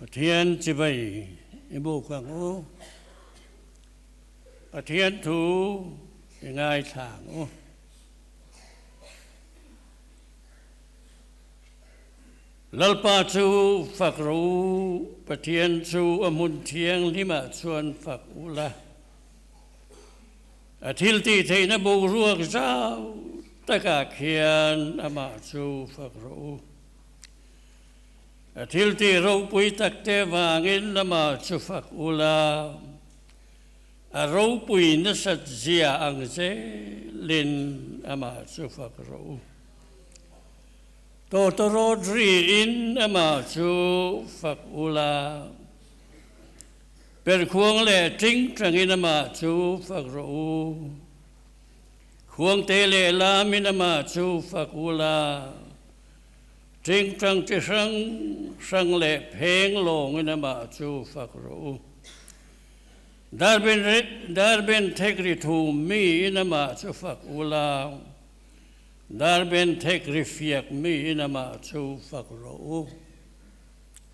Thiên chỉ vậy bộ quảng ô thiên thủ ngài thẳng ô lalpa chu phật ru thiên chu amun thiêng lima chuan phật ula thil ti thei na bo ruak zau taka khian ama chu phật ru thil ti ro pui tak te wangin lama chu phật ula ro pui na sat zia ang ze lin ama chu phật ru to ro dri in ama chu phật ula per khuang le ting trang in ama chu phật ru khuang te le la min ama chu phật ula ting trang chi sang le pheng long in ama chu phật ru dar ben thekri thu mi in ama chu phật ula dar ben thekri fiak mi in ama chu phật ru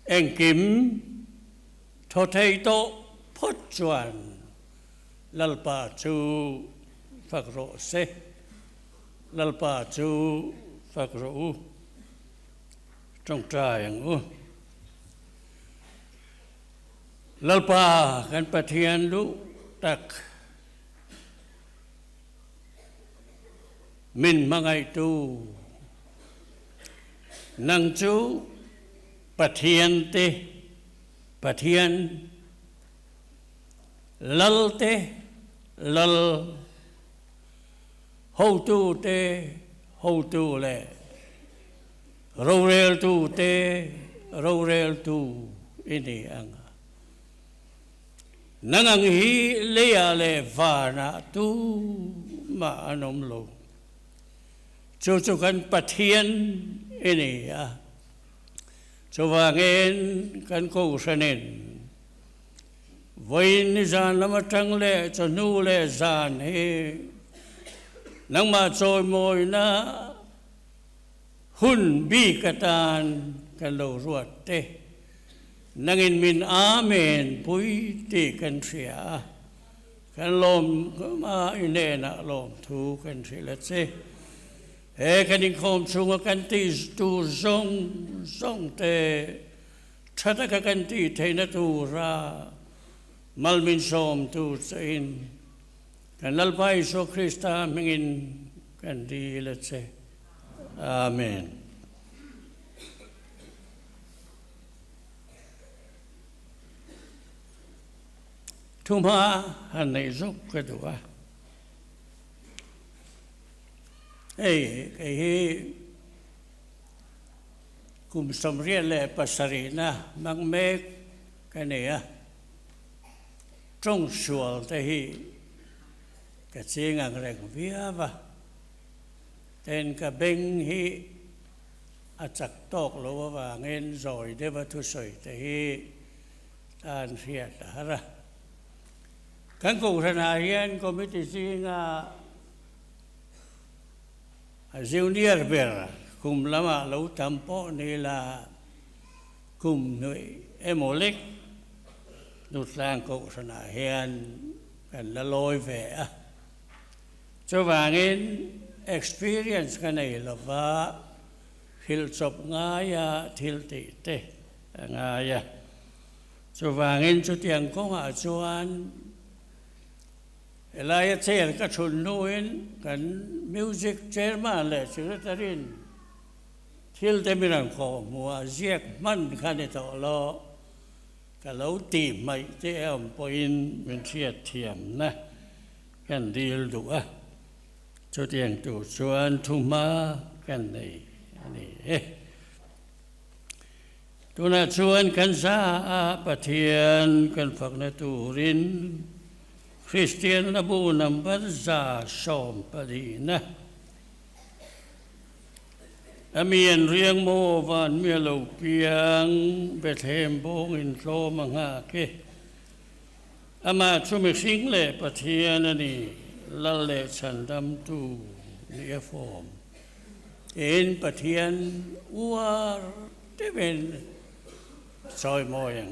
en kim thọ thầy to phốt chuẩn lalpa chu phật ru se lalpa chu phật ru trong trai ang lalpa kan pathian lu tak min mangai tu nang chu pathian te pathian lal te lal hou tu te hou tu le râu rel tu te râu rel tu ini ang nangang hi lea le vana tu ma anom lo chu kan pathian ini chu wangin kan ko sanen voi ni zan lama tang le chu nu le zan he nang ma choi moi na hun bi katan kan lo ruat te nangin min amen pui ti kan sia kan lom ma ine na lom thu kan sila che e kan in khom chung kan ti tu zong te thata ka kan ti the na tu ra mal min som tu sein kan lalpai so Krista mengin kan di la che amen Thuma han nei giúp cái đồ cái cùng sống riêng lệ pasarina mang mê cái này trong suol thì cái gì ngang rèn vía và tên cái bên hi chặt tóc lúa và nghe rồi để vào thu sợi thì an phiền đã ra kan ko sana hian committee singa junior ber kum lama lo tampo ni la kum noi emolek nút sang ko sana hian kan la loi ve cho wangin experience kan nei lova hil chop nga ya thil ti te nga ya cho wangin chu tiang ko ha chuan Elaya chair ka chun nuin kan music chairman le secretary thil te miran ko mua ziek man kan to lo ka lo ti mai te em poin min thiat thiam na kan dil du cho tiang tu chuan thuma kan nei ani tu na chuan kan sa pathian kan phak na turin Christian na bu number za som padina amien riang mo van mi lo piang Bethlehem bong in lo manga ke ama chumi sing le pathian ani la le chandam tu ni form in pathian war te ben ซอยโมอย่าง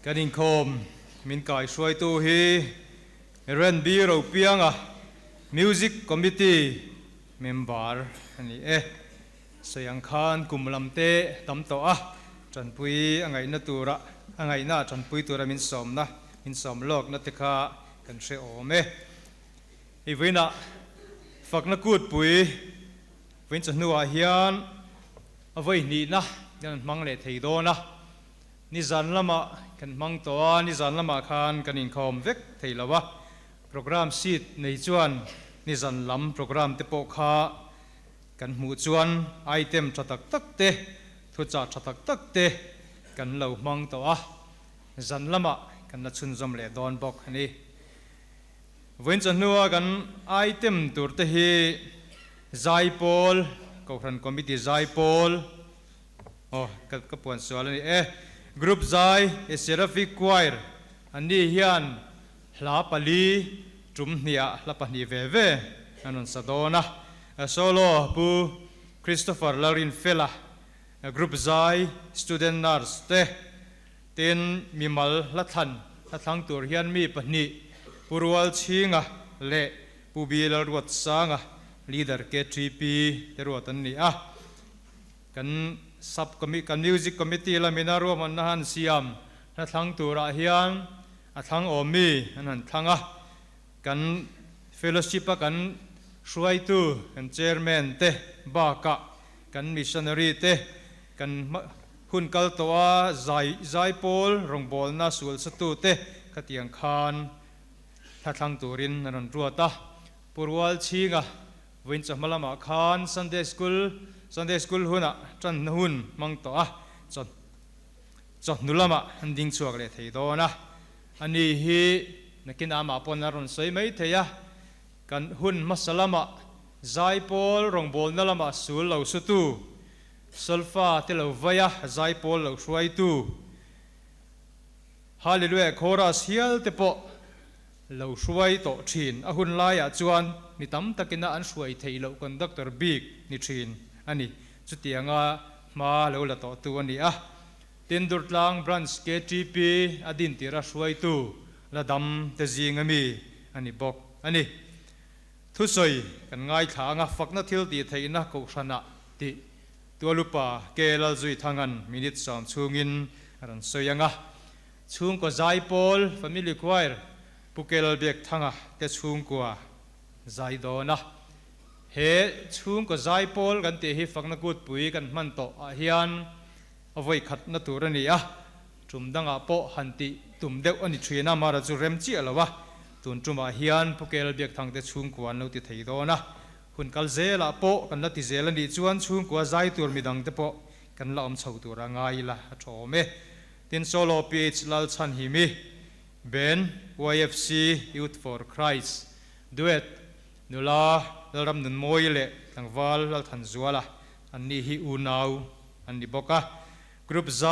กันอินคมมินกายช่วยตัวฮีเรนบีเราเปียงมิวสิกคอมมิตี้เมมเบอร์อันนี้เสียงคานกุมลำเตะตั้มโตจันปุยอังไงนัตัวระอังไงน่าจันปุยตัวระมินสมนะมินสมโลกนัตติกากันเชโอเมอีวินะฝักนักกูดปุยวินจันนัวเฮียนเอาไว้นี่นะยันมังเลทไฮโดนะนิจันละมากันมังตัวนิจันละมาคานกันอินคอมเวกไทยละวะโปรแกรมซีดในจวนนิจันลำโปรแกรมเตปโคากันหมู่จวนไอเทมชัดตักเตทุจาชัดตักเตกันเหล่ามังตัวจันละมากันนัดชุนจำเลดอนบอกนี่เว้นจันนัวกันไอเทมตัวเตฮีไซโพลก็ครันคอมมิตี้ไซโพลก็ปวนสวนนี่กรุ๊ปไซเซราฟิกควายร์อันนี้เฮียนลาปลีจุ่มเนียลาปนีเวเวอันนั้นสะดอนะโซโล่ปูคริสโตเฟอร์ลารินเฟล่ากรุ๊ปไซสตูเดนต์นาร์สเตเต็นมีมัลละทันละทั้งตัวเฮียนมีปนีปูรัวชิงเละปูบีลรวดสางลีดเดอร์เคทรีปีเตรวตันนี่กันซับคอมมิกันมิวสิกคอมมิตี้ละมินารวมันนันเซียมละทั้งตัวระเฮียนทั้งโอมีนั่นทั้งกันเฟลโลชิปกันช่วยตัวกันเชอร์แมนเตบากะกันมิชชันนารีเตกันหุ่นกัลตัวไซโพลรงบอลน่าสวลสตูเตกติยังคานถ้าทั้งตัวรินนั่นรัวตาปูรัวชิง วินจะมาละมาคาน Sunday school หุ่นอ่ะจันหุ่นมังต่อจดนุละมาอันดิ้งชัวกเลยทีโดนะอันนี้ฮีนักกินอามาปนอารมณ์สวยไม่เทียกันหุ่นมัสลามะใจปอลรองบอลนั่นละมาสูลเหล่าสุตูซัลฟาที่เราวายใจปอลเหล่าช่วยตูฮาเลลูยาโคราสเฮียลเตปเราช่วยต่อชินอาหุ่นลายจวนมีตั้มตะกินอันช่วยเทียเราคนดักเตอร์บิ๊กนิชินอันนี้จุดที่งามาเราละต่อตัวนี้ตินดุร์ตลังบรันส์เคทีพีอดินติระช่วยตูละดำเตจิงมีอันนี้บอกอันนี้ทุสอยกันง่ายขางฟักนัดทิลตีเทียนักกุศลติตัวลูกป่าเกลจุยทางกันมินิตสามช่วงินรันสวยงาช่วงก็ใจปอลฟามิลี่ควายปุกเกลเบียกทางแต่ช่วงกว่าใจโดนะเฮช่วงก็ใจปอลกันเตะฟักนักกุดปุยกันมันโตอาเฮียนเอาไว้ขัดนัตัวนี้จุ่มดังโปหันติตุ่มเด็กอันนี้ช่วยน้ำมาระจุเร็มจีอะไรวะตุนจุ่มอาเฮียนปุกเกลเบียกทางแต่ช่วงกว่าเราติดเหตุโดนะคุณกัลเซละโปกันละติเซลันดีชวนช่วงกว่าใจตัวมีดังแต่โปกันละชาวตัวง่ายละชอเมตินโซโลปีชลัลชันฮิมิเบน YFC Youth for Christ ดูเอ็ดนุลาเรารำนุนมวยเละทั้งวาลเราทันจัวละอันนี้ฮิอูนาวอันนี้บอกกรุ๊ปใจ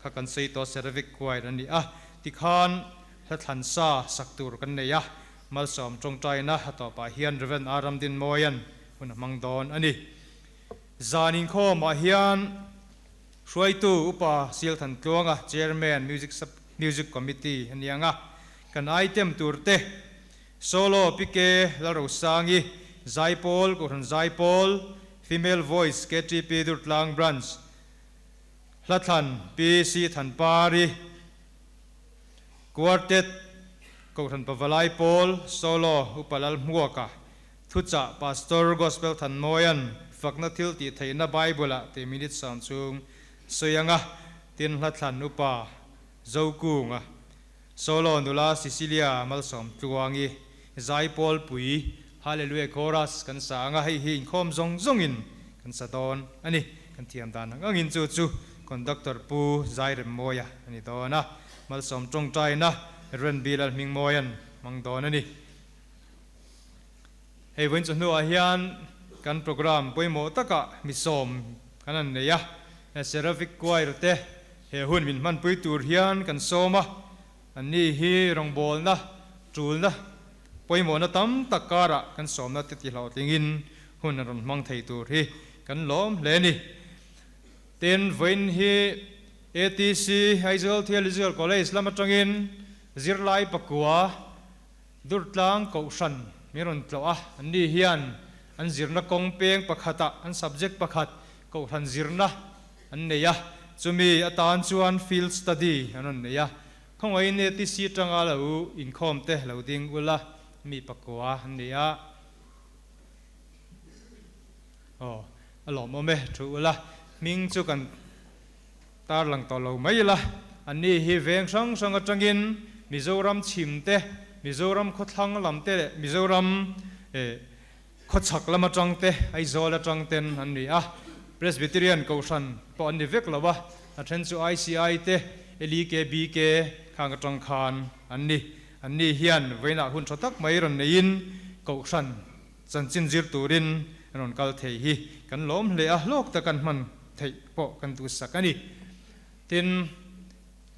ข้ากันใส่ตัวเซอร์วิสควายอันนี้ที่ขานถ้าทันซาสักตัวกันเนี่ยมาสอมจงใจนะต่อไปเฮียนเรเวนอารามดินมอยันคุณมังดอนอันนี้จานิงโคมาเฮียนช่วยตู้อุปสิลทันตัวเจอร์แมนมิวสิกคอมมิตี้อันนี้กันไอเทมตัวเตะโซโล่พิเกลารุสังกีไซปอลกุรันไซปอล female voice KTP ดุตลังบรันส์ลัทันปีซีทันปารีควอเต็ตกุรันปาวไลปอลโซโล่อุปลัลมัวกะทุจ่าพาสตอร์กอสเปลทันโมยันฟักนัทิลตีไทยนาไบเบิลเตมินิตสามซุงสยังตินลัทันอุปาเจ้ากุงโซโลนุลาซิซิเลียมัลสอมตัวงี้ไซปอลปุยฮาเลลูยาโครัสกันสางให้หินคอมจงอินกันสะดอนอันนี้กันเทียมดานังอินจู่คอนดักเตอร์ปูไซเรมโมยอันนี้ดอนะมัลสอมจงใจนะเรนบีลมิงโมยันมังดอนอันนี้เฮ้ยวันจันทร์อาเฮียนกันโปรแกรมป่วยโมตะกะมิสอมกันนั่นเนี่ยเซราฟิกควายรเตเฮหุ่นมินมันปุยตูร์เฮียนกันโซมาอันนี้ฮีรองบอลนะจูลนะป่วยโมนะตั้มตะการะกันสอมนะติดเหล่าติงินหุ่นรันมังไทยตูร์ฮีกันล้อมเลนี่เต็นเวนฮี ATC ไอเซลเทียลิเซลคอลเลจละมาจังอินซิรไลปักกัวดุร์ตลังกอชันมีรอนตัวอันนี้เฮียนอันซิรนักกงเปียงปักขัดอัน subject ปักขัดกอชันซิรนะอันนี้จะมีอาจารย์ชวน field study อันนั้นเนี่ยข้างไว้เนี่ยที่ซีจังอาเราอินคอมเตะเราดิ้งอุละมีปักกัวอันนี้อารมณ์โมเมถูกละมิงจุกันตาหลังต่อเราไม่ละอันนี้ฮีเวงช่างจังกินมิโซรัมชิมเตะมิโซรัมขดทังลำเตะมิโซรัมขดฉักลำจังเตะไอโซละจังเตนอันนี้Presbyterian กษันปอนดิเวกละวะอาจารย์สุ ICI เตLK BK ข้างจังคานอันนี้เฮียนเวน่าหุ่นชดทักไม่รันยินกษันจันจินจิรตูรินนนกัลเทฮีกันล้มเลยโลกตะกันมันเทปอกันตุสักนี่ทิน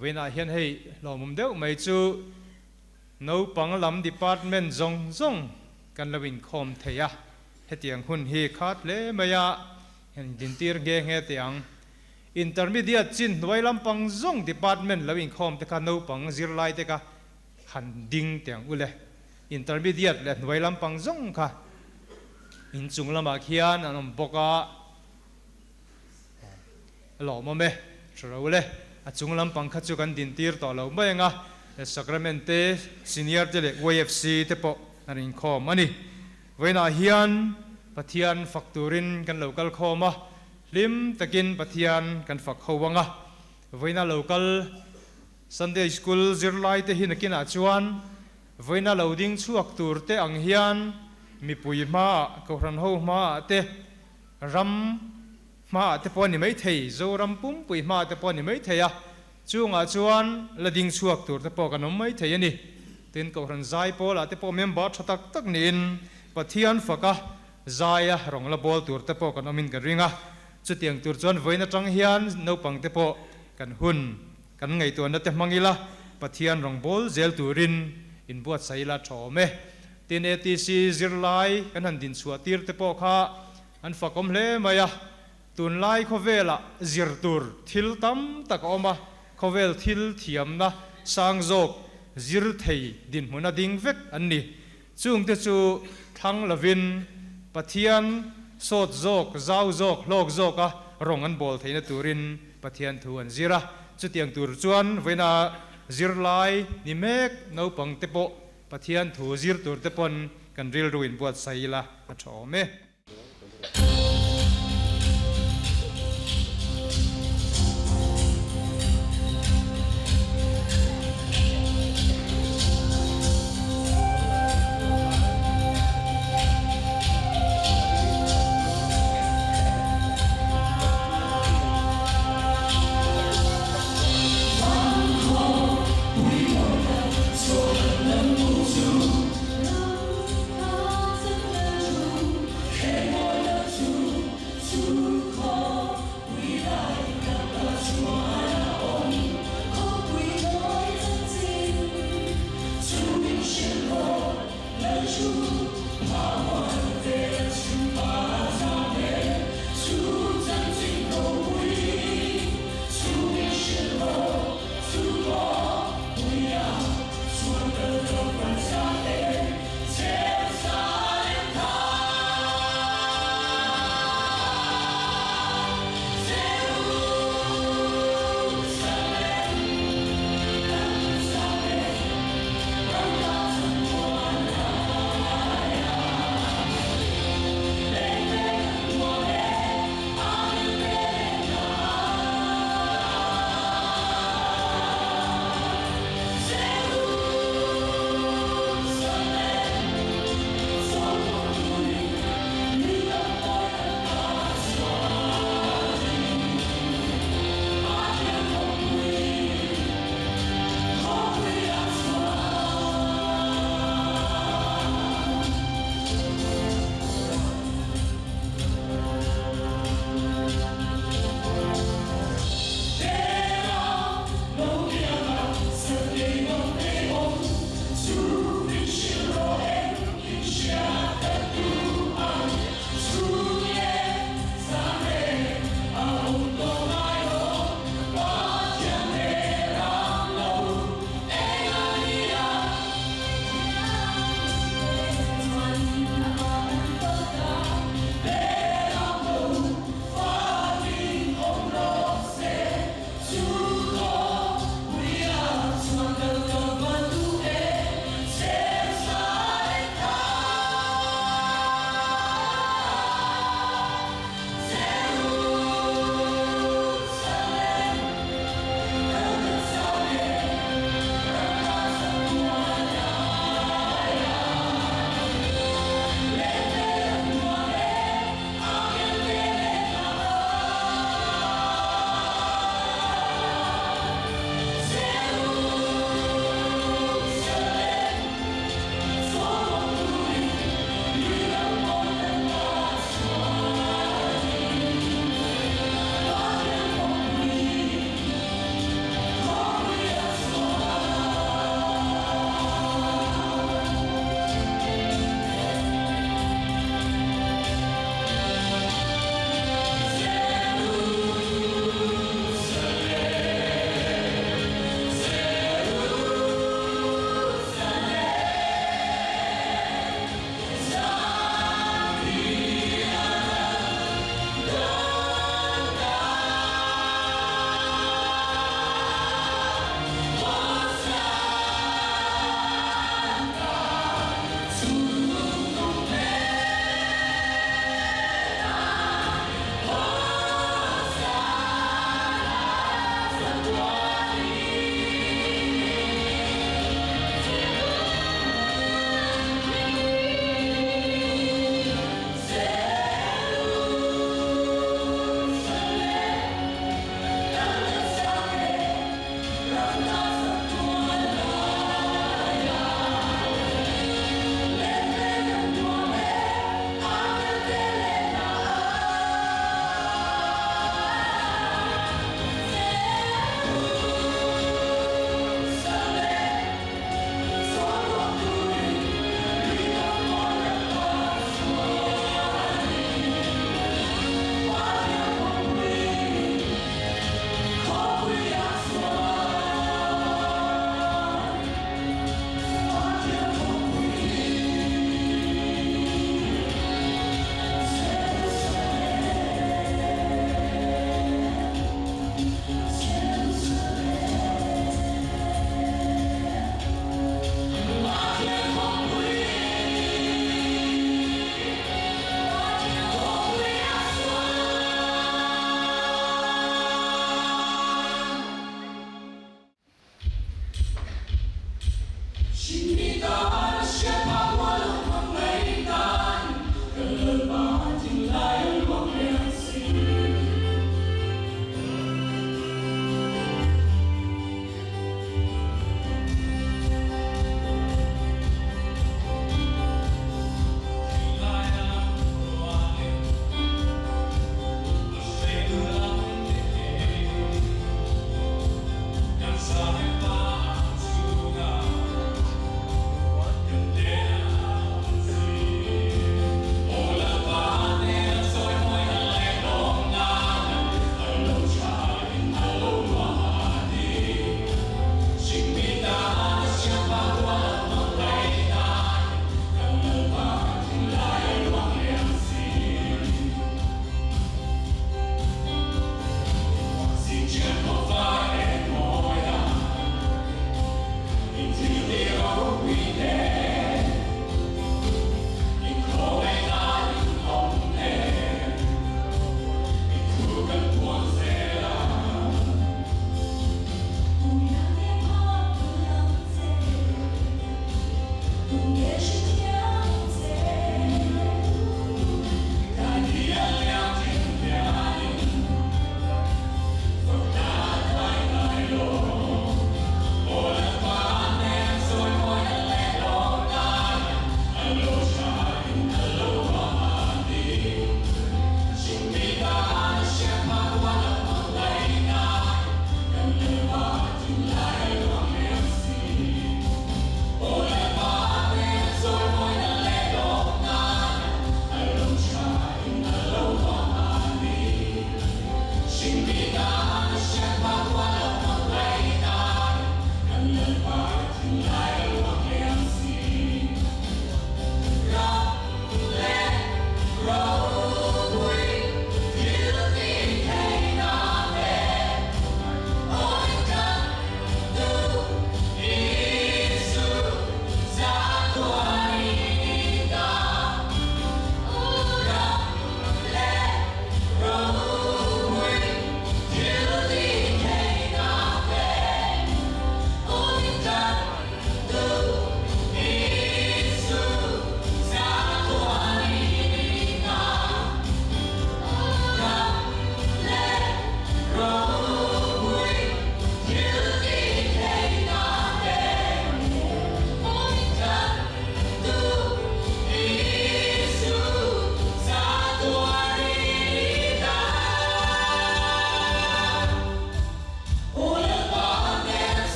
เวน่าเฮียนให้ล้อมเดียวไม่จูนูปังลำ Department จงกันละวินคอมเทียเหตียงหุ่นฮีขาดเลยไม่ยาดินตีร์เกงเหตียง intermediate จินไว้ลำปังจง department แล้วอินคอมแต่กันนูปังซิรไลแต่กันหันดิ่งเตียงอุเล intermediate เลยไว้ลำปังจงค่ะอินจุงลำบากเฮียนอันนั้นบอกว่าหล่อมาไหมชัวร์อุเลจุงลำปังขัดจุกันดินตีร์ต่อเราไม่ยังอ่ะ Sacramento senior เจเล็ก YFC เตปนั่นอินคอมอันนี้ไว้น่าเฮียนปะเทียนฝักตูรินกันโลกัลคอมาลิมตะกินปะเทียนกันฝักเขาวังไว้น่าโลกัล Sunday School จิรไลเตหินกินอาจวนไว้น่าโลดิ้งชัวตูร์เตอังเฮียน มีปุยมาก็รันหูมาเตรำมาเตปอนี่ไม่เทยโจรำปุ่มปุยมาเตปอนี่ไม่เทยช่วงจวนละดิ่งสวกตัวเตปอกันไม่เทยนี่ตินก็รันใจปอละเตปอเมมบอร์ชักตักนินปะเทียนฝักใจรองละบอลตัวเตปอกันมินกันริงจุดเตียงตัวจวนไว้ในจังเฮียนนปังเตปอกันหุ่นกันไงตัวนั้นเตมังอีละปะเทียนรองบอลเจลตูรินอินบวชใส่ละชอเมตินATCจิรไลกันหันดินสวตีร์เตปอข้าอันฝักอมเลมายะตุนไลขเวละจิรตูร์ทิลตัมตะกอมาขเวลทิลเทียมนะสังโจกจิรเทยดินมุนาดิงเวกอันนี้จุงเตจูทั้งละวินปะเทียนโสดโจกเจ้าโจกโลกโจกรองอันบอลเทนตูรินปะเทียนทวนจิระจุดเตียงตูร์จวนเวนาจิรไลนิเมกนปังเตปอปะเทียนถูจิรตูร์เตปอนกันริลรูอินบวชใส่ละกระชอเม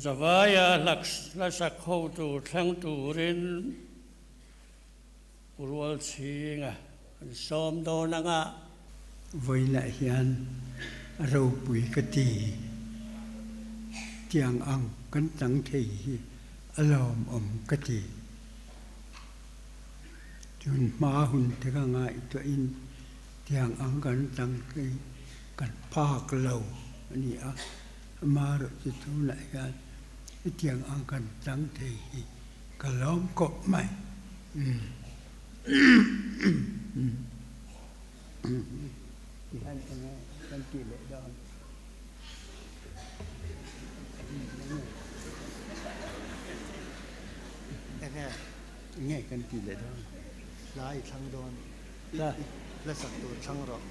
สบายหลักละสักเข้าตูทั้งตูเรินรัวชิงะซ้อมโดนังะไว้ละเฮียนเราปุยกตีเตียงอังกันตั้งที่อารมณ์อมกตีจนมาหุ่นที่ก็ง่ายตัวอินเตียงอังกันตั้งที่กันภาคเราอันนี้อ่ะมาเราจะทุนอะไรกันเตียงอังกันตั้งที่ก็ล้อมกบไม่ที่ท่านเป็นไงท่านกี่เล็ดดอนง่ายกันกี่เล็ดดอนลายทั้งดอน ได้ และสักตัวทั้งรอก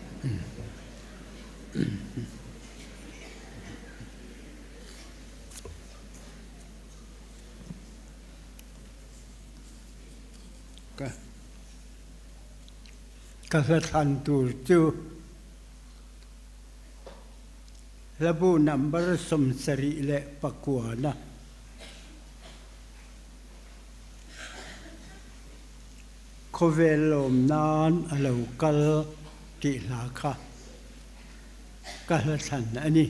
ก็ทันตูจูระบุนัมบรสมสริและปะกัวนะโคเวลมนานอลาวกัลกิลาคะก็ทันอันนี้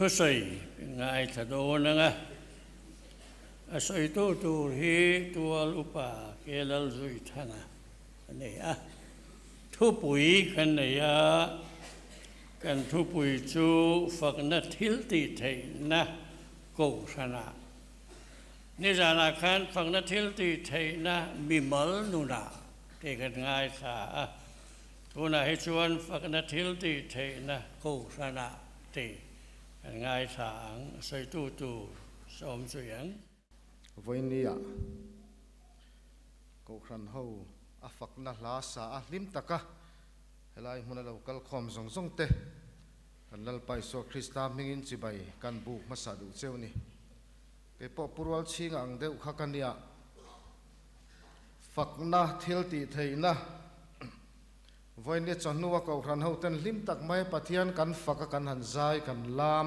ทุสัยง่ายถ้าโดนนะอาศัยตัวฮีตัวลุปะเกลัลจุยทานะ này thu bụi cái này cần thu bụi chú Phật nó thiếu tị thầy na cổ sana nên ra là khán Phật nó thiếu tị thầy na bị mở nụ nà thì cần ngay cả thu na hết chuan Phật nó thiếu tị thầy na cổ sana thì cần ngay sáng xây tu xóm chuyện với nia cổ khăn hậu Phật na lá sa lim taka helai mun lo kal khom zong zong te kan lal pai so Krista mingin chi bai kan bu ma sa du cheu ni ke po purwal chinga ang deuh kha kania Phật na thil ti thei na voi ne chon nuwa ko ran ho ten lim tak mai pathian kan Phật kan han zai kan lam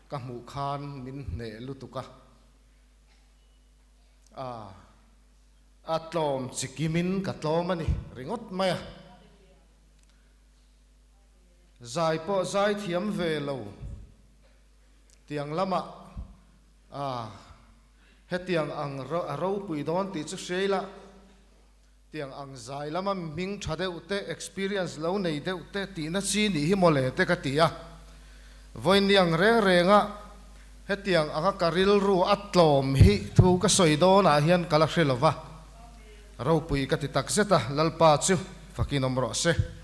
ka mu khan min ne lutuka atlom chikimin katlom ani ringot maya zai po zai thiam ve lo tiang lama he tiang ang ro pui don ti chu sheila tiang ang zai lama ming thade ute experience lo nei de ute ti na chi ni hi mole te ka tia voin niang renga he tiang anga karil ru atlom hi thu ka soido na hian kala hrilova ro pui ka ti tak zeta lalpa chu fakinom ro se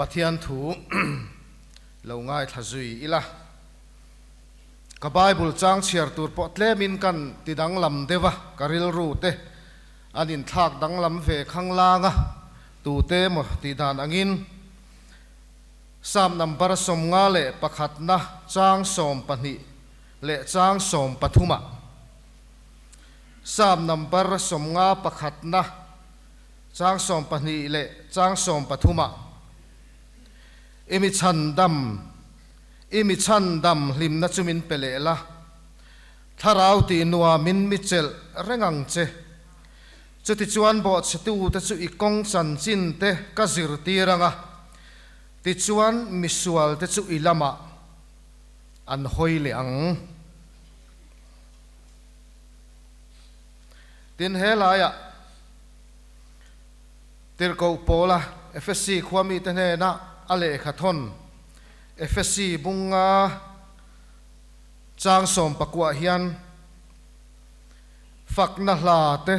pathian thu lo ngai thazui ila ka bible chang chiar tur po tle min kan tidang lam dewa karil ru te anin thak dang lam ve khanglanga tu te mo ti dan angin sam number som nga le pakhat na chang som pani le chang som pathuma sam number som nga pakhat na chang som pani le chang som pathuma imi chandam lim na chumin pelela tharau ti nuwa min michel rengang che chuti chuan bo chatu te chu ikong chan chin te ka zir tiranga ti chuan misual te chu ilama an hoile ang tin helaya tirko pola FSC khwami te ne na ale khathon FSC bunga chang som pakwa hian fakna hla te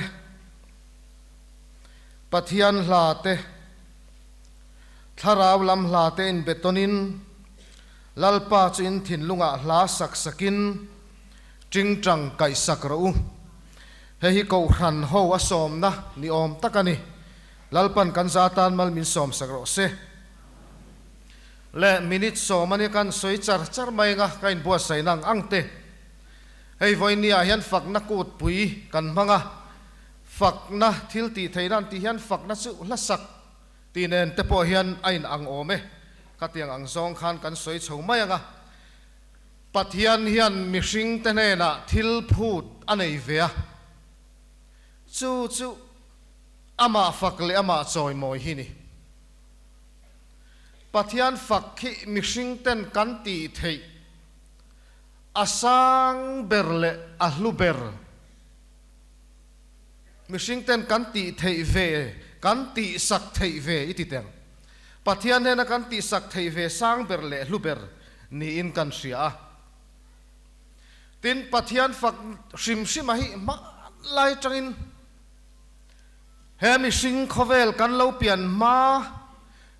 pathian hla te tharaw lam hla te in betonin lalpa chu in thinlunga hla sak sakin tingtang kai sak ro hi ko hran ho asom na ni om takani lalpan kan zatan mal min som sak ro se le minute so mani kan soi char mai nga kain bua sai nang angte hei voinia hian fakna kut pui kan manga fakna thil ti theinan ti hian fakna chu la sak ti nen te po hian ain ang ome katiang ang zong khan kan soi chho mai anga pathian hian mihring te ne na thil phut anei vea chu ama fakle ama choi moi hi ni pathian fakhi mihring ten kan ti thei asang berle ahluber mihring ten kan ti thei ve kan ti sak thei ve iti teng pathian hena kan ti sak thei ve sang berle ahluber ni in kan sia tin pathian fak sim hi ma lai tangin he mihring khovel kan lo pian ma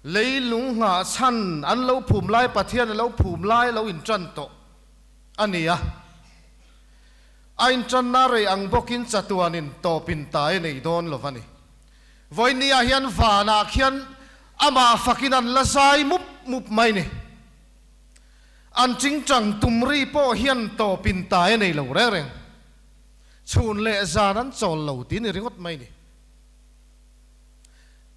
leilung nga chan an lo phum lai pathian lo phum lai lo in tran to ania ain tran na re ang bokin chatuanin to pin tai nei don lovani voinia hian vana khian ama fakinan la sai mup mai ni an ching chang tumri po hian to pin tai nei lo reng chun le zanan chol lo tin ringot mai ni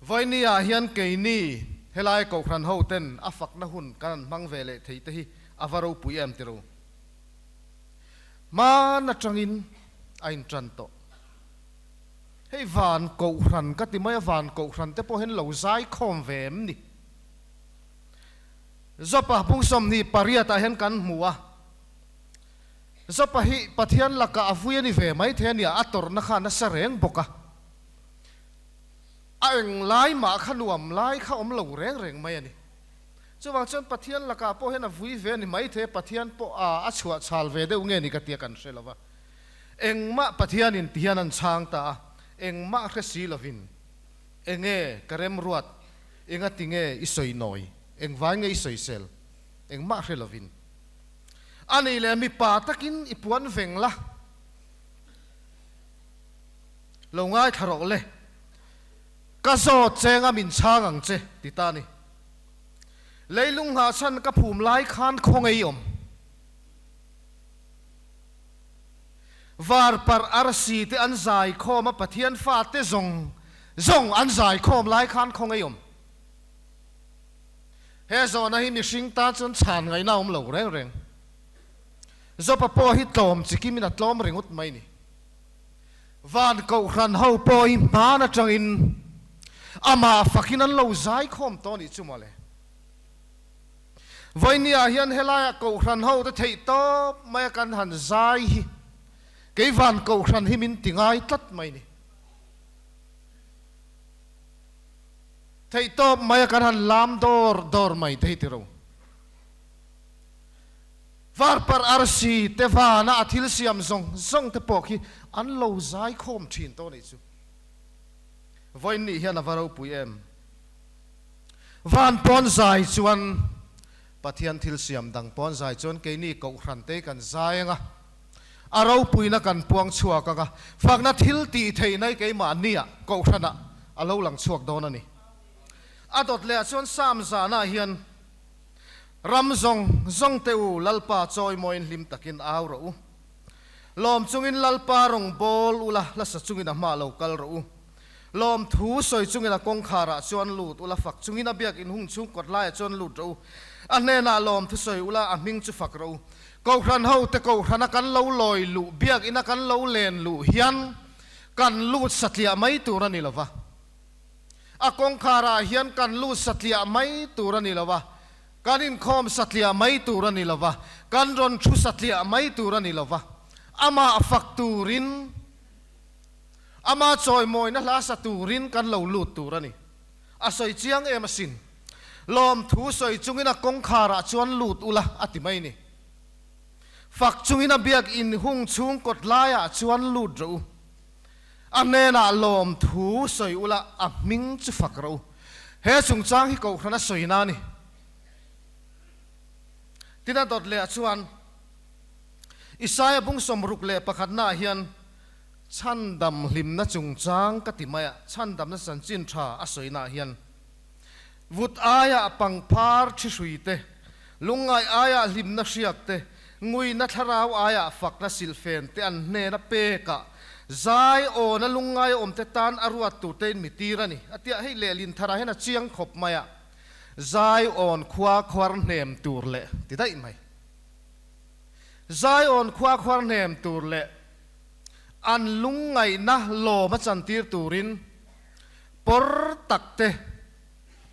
voinia hian keini helai ko khran ho ten afak na hun kan mang vele thei te hi avaro puyam tiro ma na changin ain tran to hei van ko khran ka ti mai van ko khran te po hen lo zai khom vem ni zopa pung som ni paria ta hen kan muwa zo pahi pathian laka avui ani ve mai the nia ator na kha na sareng boka ang lai ma khanuam lai kha om lo reng reng mai ani chuwang chon pathian laka po hen avui ve ni mai the pathian po a chhuat chal ve de unge ni ka tia kan selawa engma pathian in tian an chang ta engma khasi lovin enge karem ruat enga tinge isoi noi engwai nge isoi sel engma khrelovin ani le mi pa takin ipuan vengla lo ngai tharok le ka zo chenga min changang che titani leilung ha chan ka phum lai khan khongei om var par arsi te an zai khoma pathian fa te zong zong an zai khom lai khan khongei om he zo na hi mi sing ta chon chan ngai na om lo reng reng zo pa po hi tlom chiki min atlom ringut mai ni van ko ran ho po hi ma na chang in ama fakin an lo zai khom to ni chumale voinia hian helaya ko ran ho te thei to mai kan han zai hi cái van cầu khăn hi min tiếng ai tắt mày nè thầy to mày cần han làm đor mày thầy tiro var par arsi te vana athil siam zong te pok hi an lo zai khom thin to nei chu voi ni hian avaro pui em van pon zai chuan pathian thil siam dang pon zai chon ke ni ko khran te kan zai nga arau pui na kan puang chua ka fak na thil ti thei nai ke ma nia ko khana alo lang chuak don ani adot le chon sam za na hian ram zong teu lalpa choi moin lim takin aw ro lom chungin lalpa rong bol ula la sa chungin a ma lo kal ro lom thu soi chungin a kong khara chuan lut ula fak chungin a biak in hung chung kot lai chon lut ro ane na lom thu soi ula a ming chu fak ro ko khan ho te ko khana kan lo loi lu biak ina kan lo len lu hian kan lut satlia mai tur ani lova a kong khara hian kan lut satlia mai tur ani lova kan in khom satlia mai tur ani lova kan ron thu satlia mai tur ani lova ama fakturin ama choi moi na la saturin kan lo lut tur ani a soi chiang em sin lom thu soi chungina kong khara chuan lut ula ati mai ni fak chungina biak in hung chung kot laya chuan lut ro anena lom thu soi ula a ming chu fak ro he chung chang hi ko khana soi na ni tina dot le chuan Isaiah bung somruk le pakhat na hian chandam lim na chung chang katimaya chandam na san chin tha a soi na hian vut aya pangphar thi suite lungai aya lim na hriak te ngui na tharau aya fak na silfen te an ne na pe ka zai o na lungai om te tan aruat tu te mi tirani atia hei le lin thara hena chiang khop maya zai on khwa khwar nem tur le ti dai mai zai on khwa khwar nem tur le an lungai na lo ma chan tir turin por takte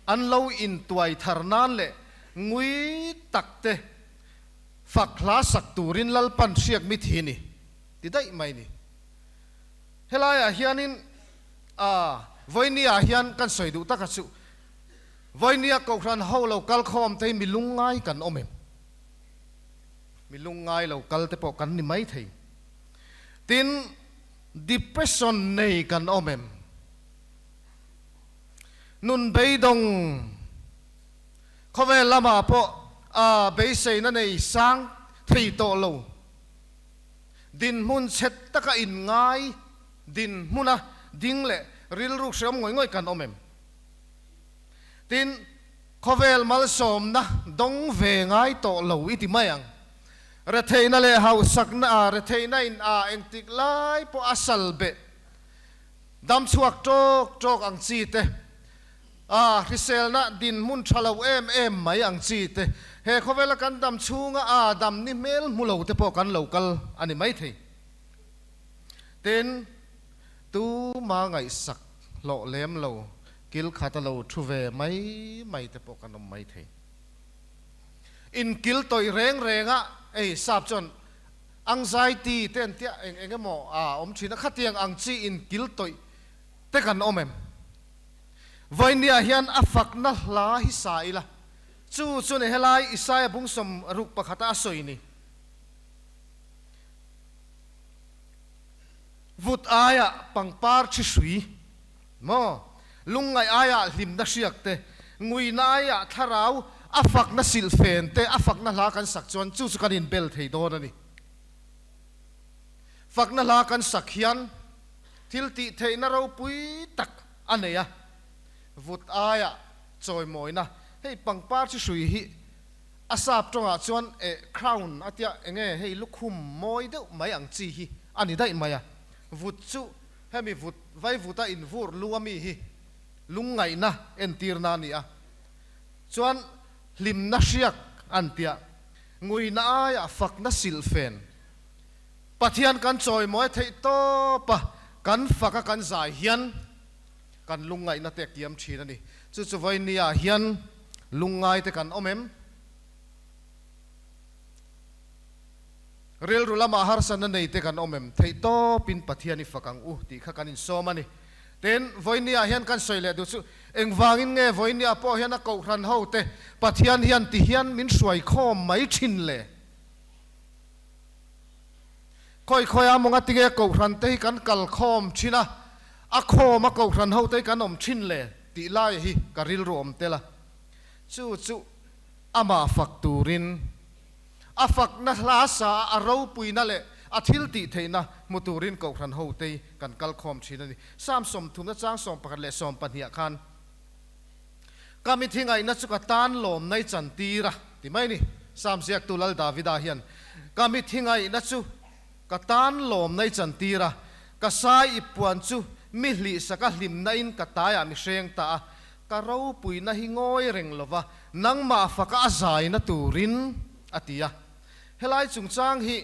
an lo in tuai tharnan le ngui takte fakla sak turin lalpan siak mit hini ti dai mai ni helaya hianin voinia hian kan soidu takachu voinia ko khan ho lo kal khom te milungai kan omem milungai lo kal te po kan ni mai thei tin depression nei kan omem nun beidong khove lama po be sei na nei sang thei to lo din mun chet taka in ngai din muna ding le ril ru sem ngoi kan omem tin khovel mal som na dong ve ngai to lo iti mayang ra thei na le hau sak na ra thei na in eng tik lai po asal be dam chuak tok ang chi te risel na din mun thalo em mai ang chi te he khovela kan dam chunga dam ni mel mulo te po kan local ani mai thei ten tu ma ngai sak lo lem lo kil khata lo thu ve mai te po kan mai thei in kil toi renga ei sap chon anxiety ten tia engemo om thina khatiang ang chi in kil toi te kan omem voinia hian afak na la hi saila chu ne helai isaya bungsom ruk pakhata soini vut aya pangpar chi sui mo lungai aya lim na siak te ngui na aya tharau afak na silfen te afak na la kan sak chuan chu kan in bel thei don ani fak na la kan sak hian thil ti thei na ro pui tak aneya vut aya choi moina hei pangpar chi sui hi asap tonga chuan crown atia enge hei lukhum moi deuh mai ang chi hi ani dai maya vut chu hemi vut vai vuta in vur luami hi lungai na entir na ni a chuan lim na siak antia ngui na aya fak na silfen pathian kan choi moi thei to pa kan faka kan zai hian kan lungai na te kiam thin ani chu vai nia hian lungai te kan omem rel rulama harsan na nei te kan omem thei to pin pathiani fakang ti kha kanin somani ten voinia hian kan soile du chu engwangin nge voinia po hian a ko ran ho te pathian hian ti hian min suai khom mai thin le khoi amonga tinge ko ran te kan kal khom thina a khom a ko ran ho te kan om thin le ti lai hi karil rom tela chu ama fakturin afak na lasa aro puina le athil ti theina muturin ko ran ho te kan kal khom thina ni sam som thum na chang som pakhat le som pania khan kami thingai na chu ka tan lom nai chan tira ti mai ni sam siak tulal davida hian kami thingai na chu ka tan lom nai chan tira ka sai ipuan chu mi hli saka hlim na in ka taya mi seng ta ka ro puina hi ngoi reng lova nang ma faka azai na turin atia helai chungchang hi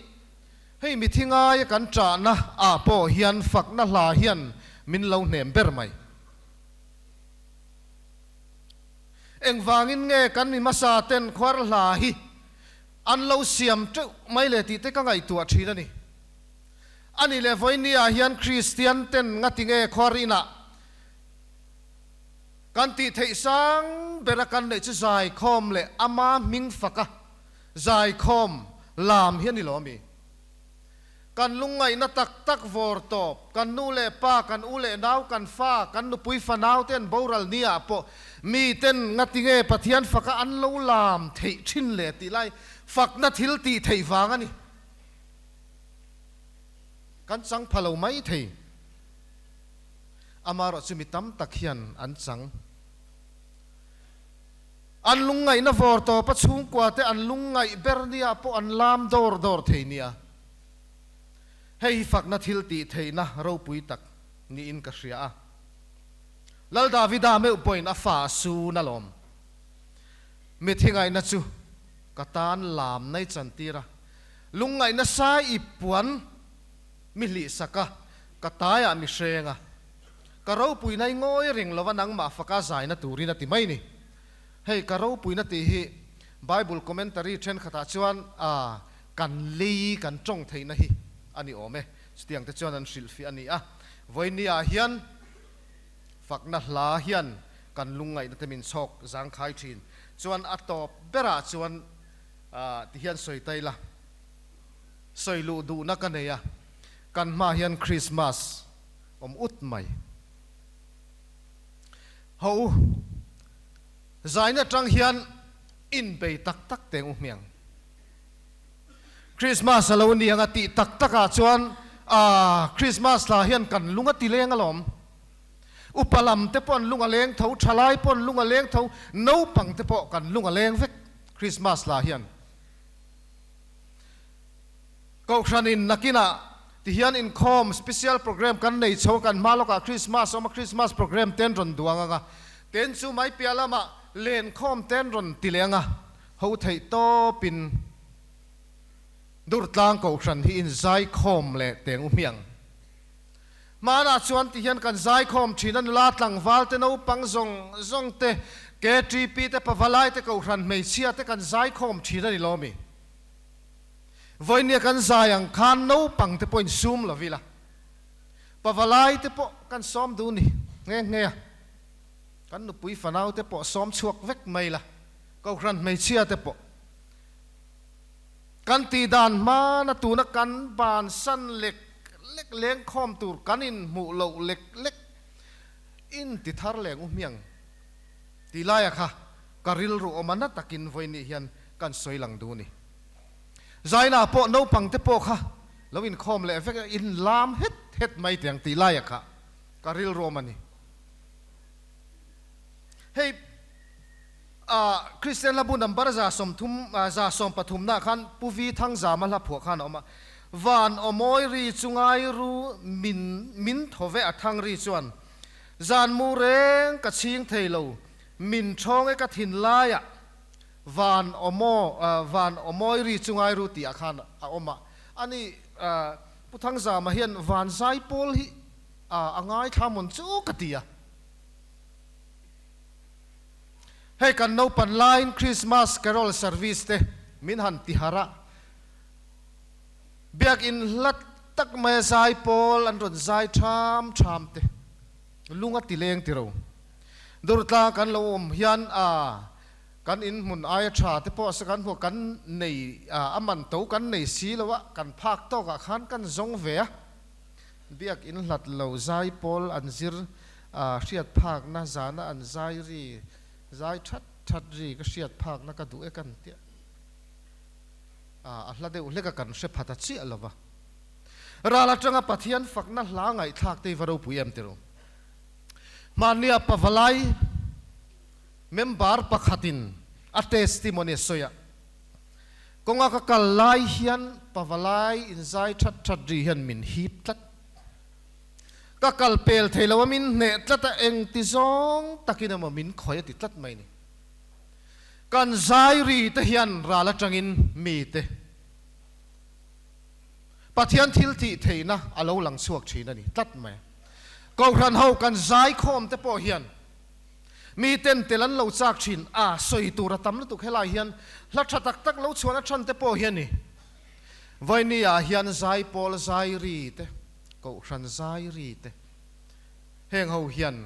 hei mi thingai kan tra na a po hian fak na hla hian min lo nem ber mai engwangin nge kan mi masa ten khwar hla hi an lo siam tu mai le ti te ka ngai tua thina ni ani le voinia hian christian ten ngatinge khwarina kan ti thei sang berakan le chu zai khom le ama ming faka zai khom lam hian ni lomi kan lungai na tak vor top kan nu le pa kan u le nau kan fa kan nu pui fa nau ten boral nia po mi ten ngatinge pathian faka an lo lam thei thin le ti lai fak na thil ti thei wang ani kan chang phalo mai thei amaro chumi tam takhian an chang an lungai na vor to pa chung kwa te an lungai bernia po an lam dor thei nia hei fak na thil ti thei na ro pui tak ni in ka hria lal davida me point a fa su na lom mi thingai na chu katan lam nai chan tira lungai na sai ipuan mi li saka kataya mi hrenga ka ro pui nai ngoi ring lova nang ma faka zai na turina ti mai ni hei ka ro pui na ti hi bible commentary then khata chuan kan li kan chong thei na hi ani ome stiang te chuan an silfi ani voinia hian fakna hla hian kan lungai na temin chok zang khai thin chuan atop bera chuan ti hian soi taila soi lu du na kaneya kan ma hian christmas ut mai ho zaina tang hian in bei tak teng miang Christmas alo ni anga ti tak taka chuan Christmas la hian kan lunga ti leng alom upalam te pon lunga leng tho thalai pon lunga leng tho no pang te po kan lunga leng vek Christmas la hian ko khranin nakina ti hian in khom special program kan nei chho kan maloka Christmas program ten ron duanga ten chu mai pialama len khom ten ron tilenga ho thei to pin dur tlang ko khran hi in zai khom le teng umiang mana chuan ti hian kan zai khom thinan la tlang wal te no pang zong te ke tp te pawalai te ko khran mei chia te kan zai khom thina ni lomi voi nia kan zayang khan no pang te point zoom la vila pavalai te po kan som du ni nghe nghe kan nu pui fanau te po som chuak vek mai la kau ran mai chia te po kan ti dan ma na tu na kan ban san lek lek leng khom tur kan in mu lo lek lek in ti thar leng miang ti laya kha karil ru omana takin voi ni hian kan soilang du ni zaina po no pang te po kha lovin khom le vek in lam het mai tiang ti laya kha karil ro mani hey Christian labu number za som pathum na khan puvi thang za ma la phu khan oma van omoi ri chungai ru min thove athang ri chuan zan mu reng ka ching theilo min thong e ka thin laya van omoi ri chungai ru ti akhan a oma ani puthang za ma hian van zai pol hi angai thamon chu katia hey kan no pan line Christmas carol service te min han tihara biak in lat tak me zai pol an ron zai tham te lunga tileng tiro durtla kan lo hian kan in mun ai tha te po sa kan ho kan nei aman to kan nei si lawa kan phak to ka khan kan zong ve biak in lat lo zai pol an zir hriat phak na zana an zai ri zai that ri ka hriat phak na ka du e kan tia a hla de u le ka kan hre phata chi alawa rala tanga pathian fakna hlangai thak te varo puem tero mania pavalai member pakhatin a testimony soya konga ka kalai hian pavalai in zai that ri hian min hip tlat ka kal pel theilawa min ne tlata eng ti zong takina ma min khoya ti tlat mai ni kan zai ri te hian rala tangin mi te pathian thil ti theina alo lang chuak thina ni tlat mai ko ran ho kan zai khom te po hian mi ten telan lo chak thin soi tur tam lu tu khela hian la tha tak tak lo chuan a than te po hian ni vai ni hian zai pol zai ri te ko ran zai ri te heng ho hian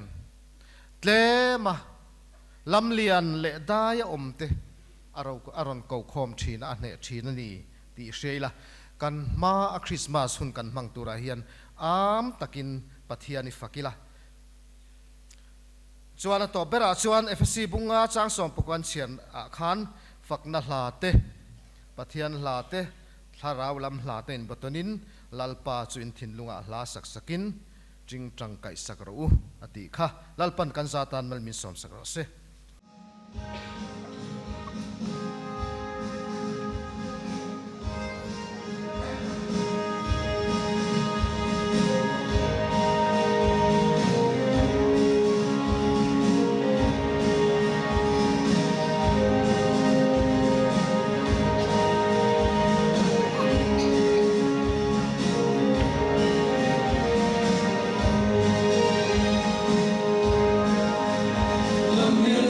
tle ma lam lian le dai om te aron ko khom thina a ne thina ni ti sheila kan ma a Christmas hun kan mang tura hian am takin pathiani fakila chuan to bera chuan FSC bunga chang som pokwan chian khan fakna hla te pathian hla te tharau lam hla ten botonin lalpa chuin thinlunga hla sak sakin jing tang kai sakro ati kha lalpan kan zatan mal min som sakro se Lam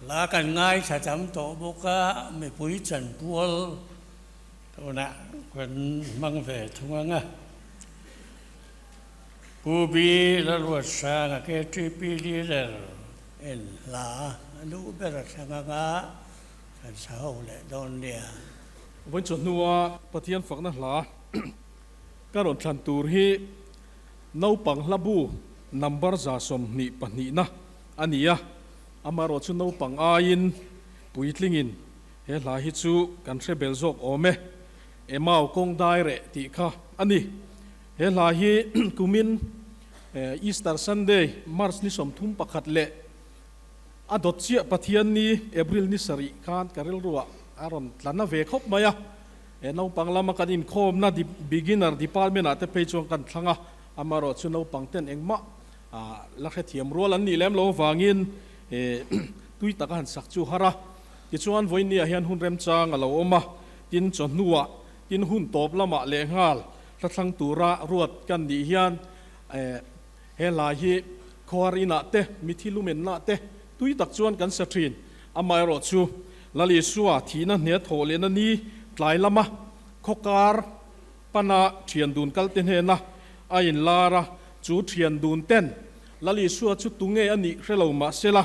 ลากันง่ายถ้าจำโตบุกะไม่ปุยจันพวลตัวน่ะคนมังเวทุงงะกูบีละรวดสางเกติปีดีเดอเอ็นลาดูเบรสังกะกันเศร้าเลยโดนเดีย วันจุดนัวปะเทียนฝักนั่นหลา การอนทันตูรีนาวปังลาบูนัมเบอร์จ่าสมนิปนินะอันนี้อะอามารอชุนนาวปังอายินปุยทลิงินเฮลาฮิจูกันเชเบลซอกโอเมเอมาเอากงได้เรติค่ะอันนี้เฮลาฮิกุมินอีสเตอร์ซันเดย์มาร์สนิสมทุ่มปักขัดเละอดอเชียปะเทียนนี้เอบริลนิสริคานการิลรัวอารอนหลานน่ะเวคบมายะนาวปังลามากันอินโคมน่ะดิบิกินเนอร์ดิพาร์ตเมนต์อาจจะไปจงกันทั้งอ่ะอามารอชุนนาวปังเต้นเองมะลักเทียมรัวลันนี่แหลมโลฟางินตุยตะกันสักจูฮาระที่ชวนวันนี้เฮียนหุ่นเริ่มจางเราออกมากินจนนัวกินหุ่นตบละมาเลงาลทัดทั้งตุระรวดกันดีเฮียนเฮลาฮีคอรินาเตมิทิลุเมนนาเตตุยตักชวนกันสตรีนอามารอชูลลิสัวทีนั้นเนื้อโถเลนนี้หลายละมาขการปนาเทียนดูนกัลเตนเฮนะอายินลาระจูเทียนดูนเต้นลลิสัวชุดตุงเงอันนี้เรลามาเซลา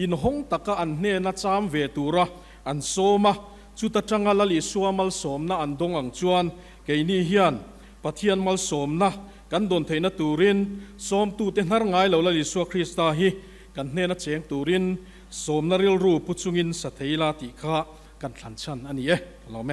อินหงตะกะอันเนนัจามเวตูระอันโซมาจุตจังลลิสัวมัลสมนะอันดงอังจวนเกนี่เฮียนปะเทียนมัลสมนะกันโดนเทนตูรินสมตูเตนหารง่ายเหล่าลลิสัวคริสตาฮีกันเนนัเจงตูรินสมนริลรูปุจุงินสเทลาติกะกันทันชันอันนี้เราไหม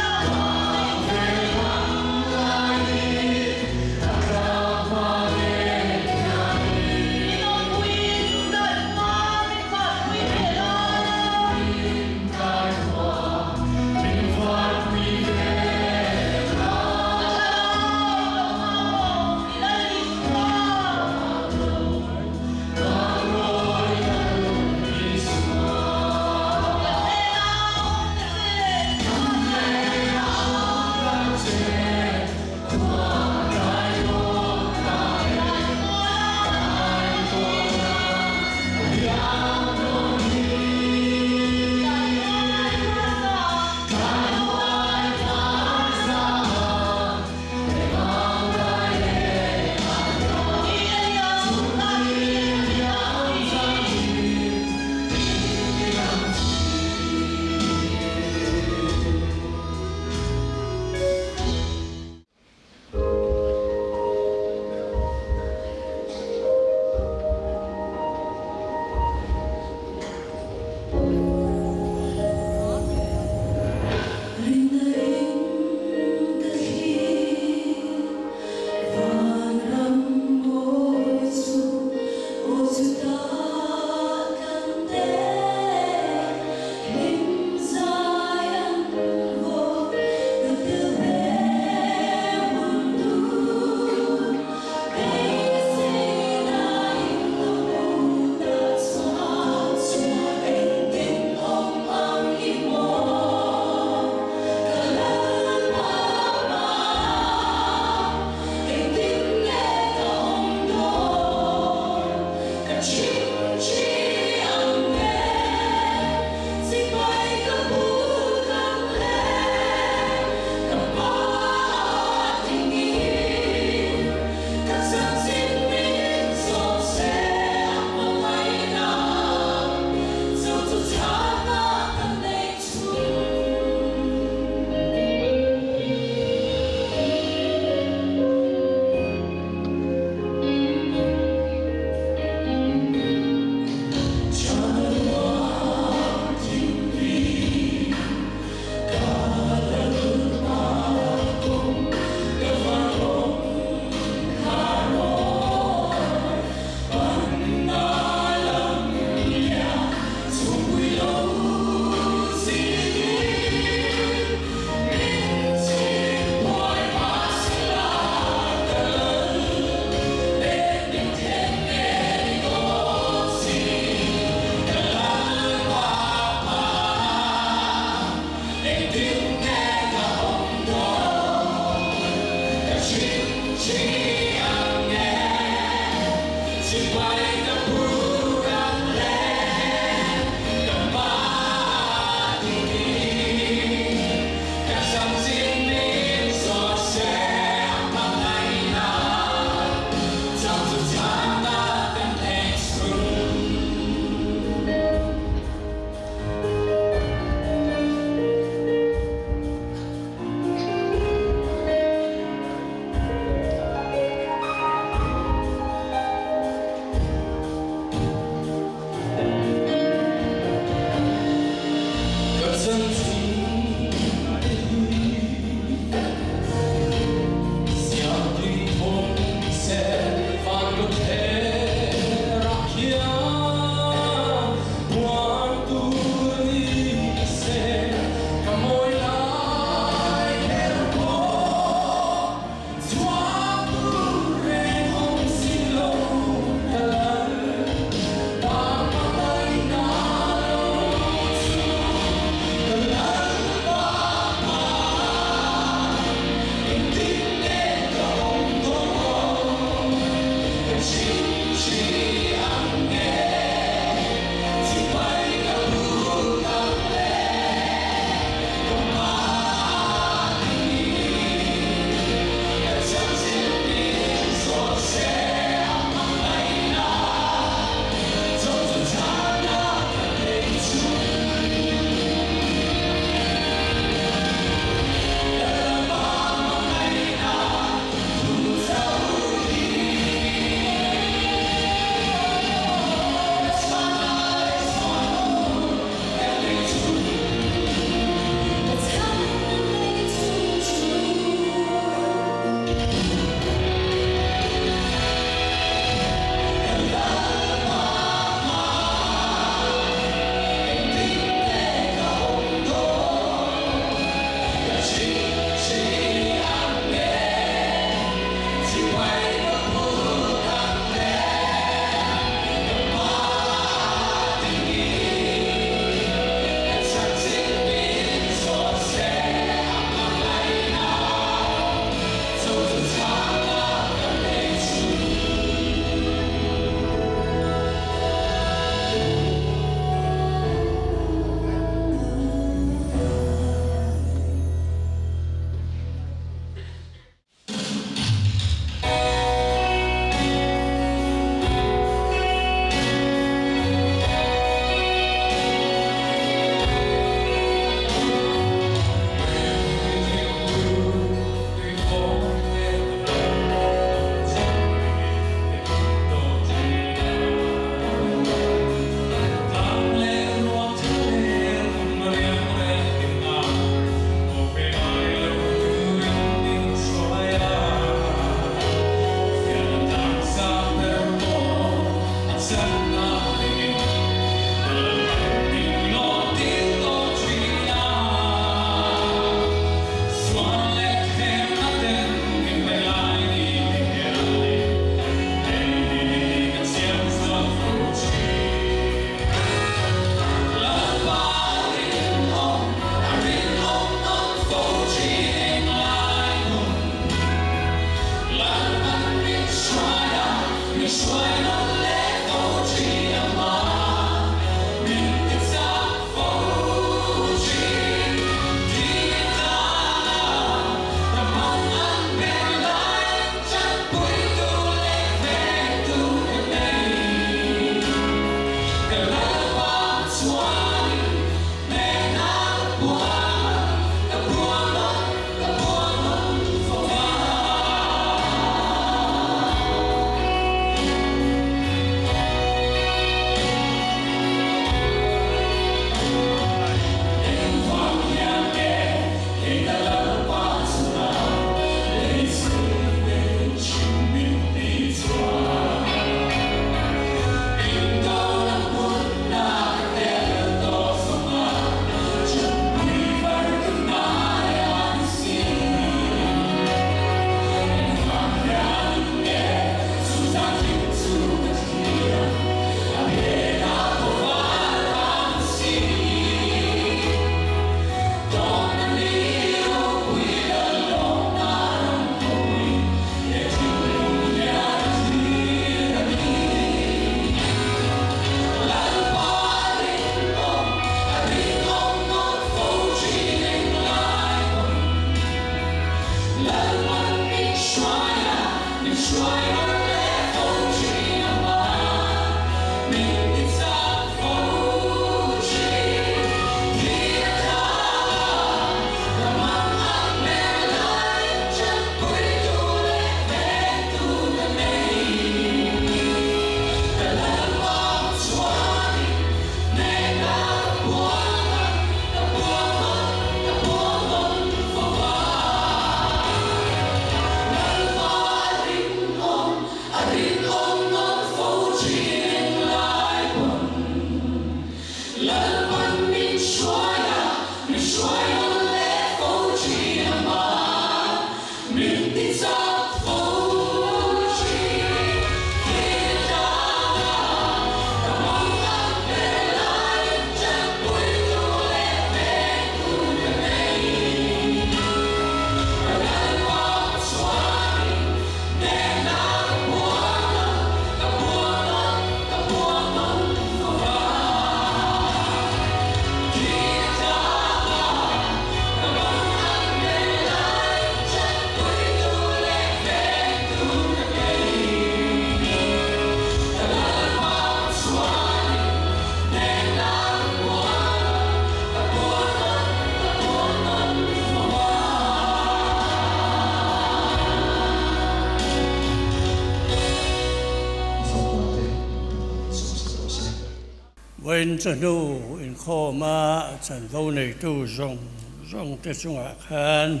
when to know in coma and go to zong te chunga khan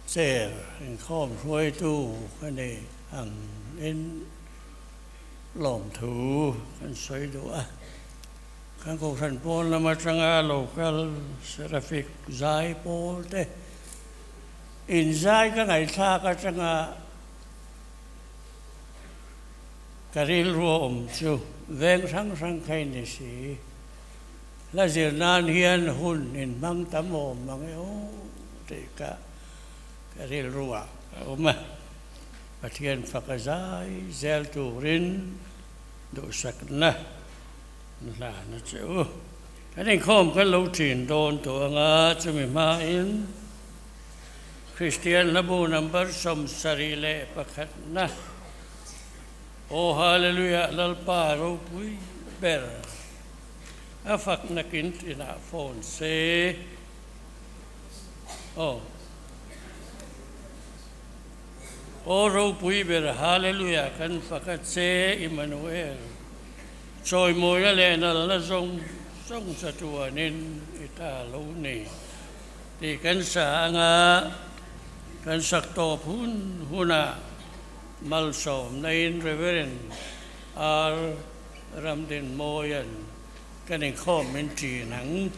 ser in com roi tu kane ang in lom thu kan soi do a kan ko san pon la ma changa local seraphic zai pol te in zai ka ngai tha ka changa karil rom chu veng sang khai ni si la zir nan hian hun in mang tam om mang o te ka karil ruwa oma pathian fakazai zel tu rin do sakna la na chu kanin khom ka lo tin don to nga chumi ma in Christian labu number som sarile pakhat na oh hallelujah lalpa ro pui ber afak na kint ina phone se oh ro pui ber hallelujah kan fakat se Emmanuel choi moya le na la zong sa tuanin ita lo ni ti kan sa nga kan sakto phun huna malsom nain reverend ar ramdin moyan kaning khom ti nang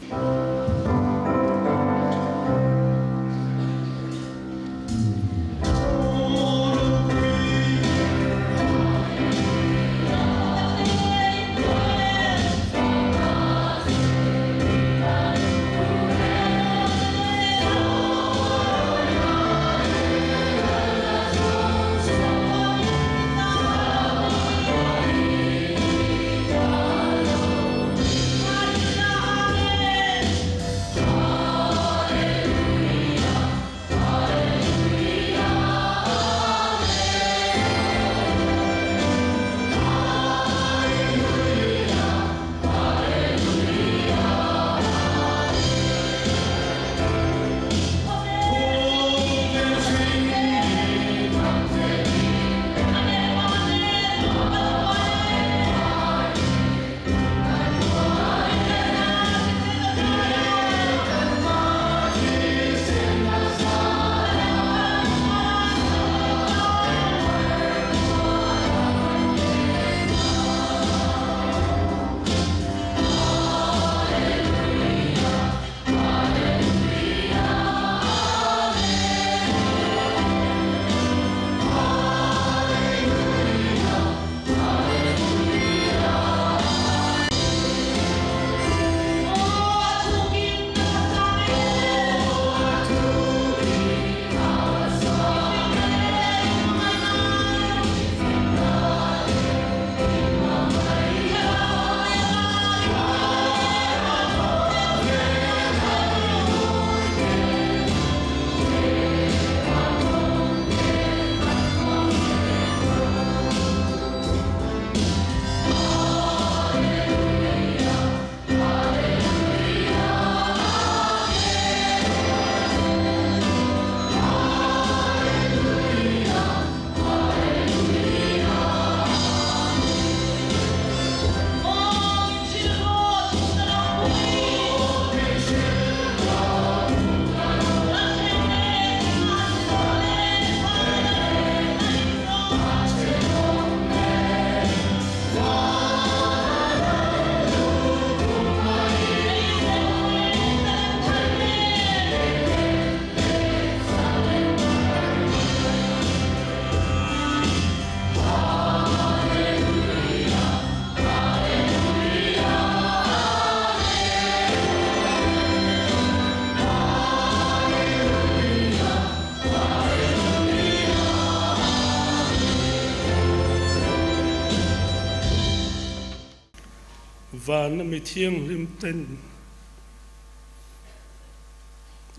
van mi thiêng lim tên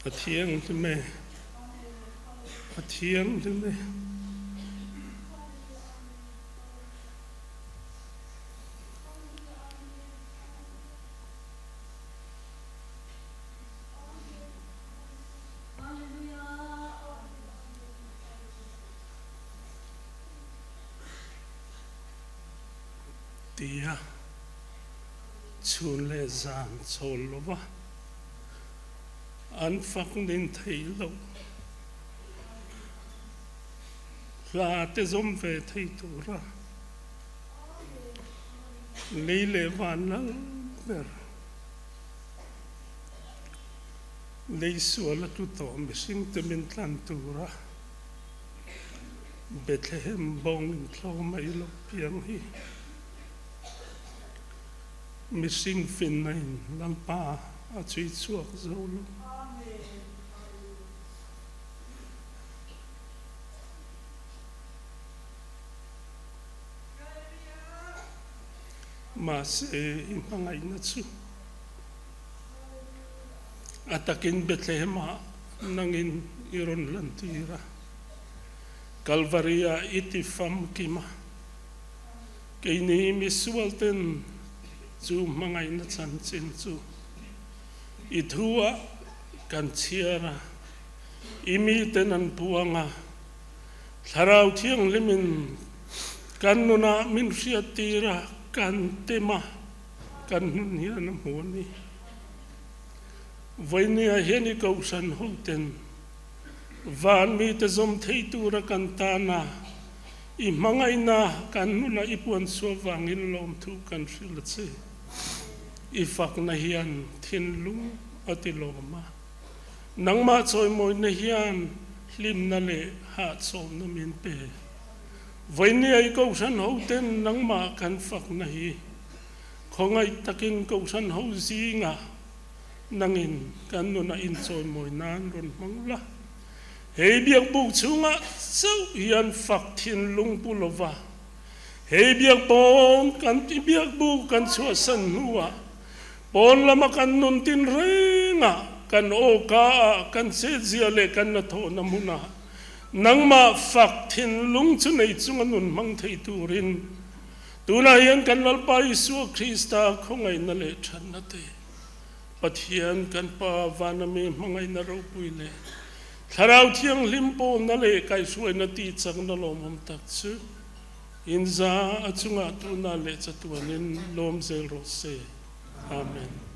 a thiêng lim me a thiêng lim me tia chun le zan chol lova an phak nin thei lo la te zom ve thei tu ra lấy lệ van lăng mer lấy xua là tu tổ mình sinh từ mình lan tu ra Bethlehem bong mình thâu mấy lộc piang hi mình sinh fin này làm pa à truy chuộc dâu luôn mà sẽ mang ngày nó chú atakin Bethlehem nangin iron lantira Calvaria itifam kima kini misualten chu mangai na chan chen chu ithua kan chiara imi tenan puanga tharau thiang limin kanuna min riatira kan tema kan nia na moni voinia hieni ko san hoten van mi te zom thei tu ra kan tana I mangai na kan nuna ipuan so wangin lom thu kan rilatse I fak na hian thin lung ati loma nangma choi moi na hian lim na le ha chom na min pe voinia I ko san hoten nangma kan fak na hi khongai takin ko san ho zinga nangin kan nuna in choi moi nan ron mangla hei biak buk chunga sau hian fak thin lung pulova hei biak pon kan ti biak buk kan chua san nuwa pon lama kan nun tin renga kan oka kan se zia le kan na tho na muna nangma fak thin lung chu nei chunga nun mang thei turin tuna hian kan lalpa Isu Krista khongai na le than na te pathian kan pa vanami mangai na ro puile tharau thiang limpo na le kai suai na ti chang na lom tak chu inza achunga tu na le chatuanin lom zel ro se amen